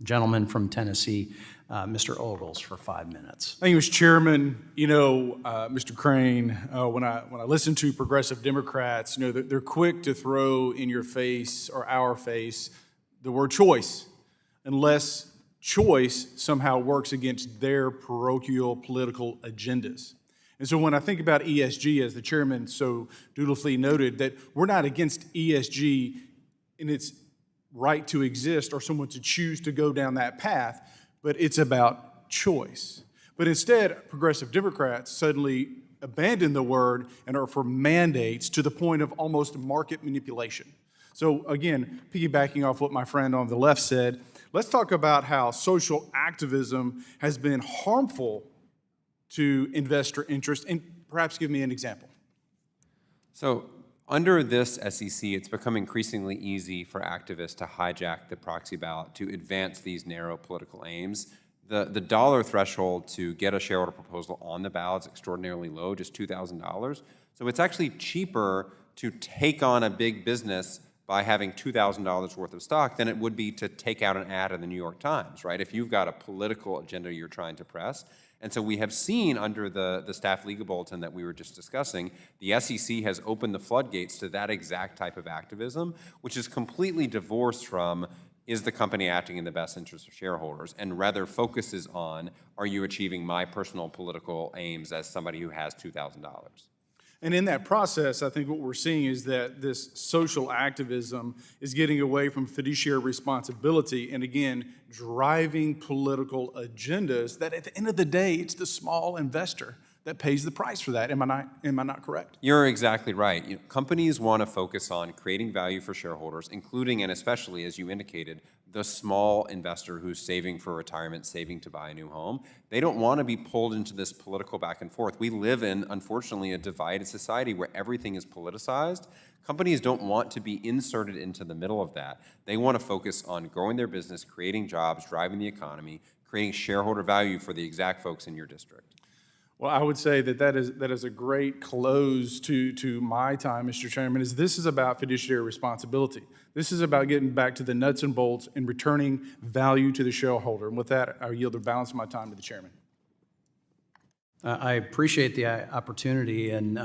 Gentleman from Tennessee, Mr. Ogles, for 5 minutes. Thank you, Mr. Chairman. Mr. Crane, when I listen to progressive Democrats, they're quick to throw in your face or our face the word choice, unless choice somehow works against their parochial political agendas. And so when I think about ESG, as the chairman so dutifully noted, that we're not against ESG in its right to exist or someone to choose to go down that path, but it's about choice. But instead, progressive Democrats suddenly abandon the word and are for mandates to the point of almost market manipulation. So again, piggybacking off what my friend on the left said, let's talk about how social activism has been harmful to investor interest, and perhaps give me an example. So under this SEC, it's become increasingly easy for activists to hijack the proxy ballot to advance these narrow political aims. The dollar threshold to get a shareholder proposal on the ballot is extraordinarily low, just $2,000. So it's actually cheaper to take on a big business by having $2,000 worth of stock than it would be to take out an ad in the New York Times, right? If you've got a political agenda you're trying to press. And so we have seen under the staff legal bulletin that we were just discussing, the SEC has opened the floodgates to that exact type of activism, which is completely divorced from, is the company acting in the best interest of shareholders, and rather focuses on, are you achieving my personal political aims as somebody who has $2,000? And in that process, I think what we're seeing is that this social activism is getting away from fiduciary responsibility and, again, driving political agendas that at the end of the day, it's the small investor that pays the price for that. Am I not correct? You're exactly right. Companies want to focus on creating value for shareholders, including and especially, as you indicated, the small investor who's saving for retirement, saving to buy a new home. They don't want to be pulled into this political back and forth. We live in, unfortunately, a divided society where everything is politicized. Companies don't want to be inserted into the middle of that. They want to focus on growing their business, creating jobs, driving the economy, creating shareholder value for the exact folks in your district. Well, I would say that is a great close to my time, Mr. Chairman, is this is about fiduciary responsibility. This is about getting back to the nuts and bolts and returning value to the shareholder. And with that, I yield the balance of my time to the chairman. I appreciate the opportunity, and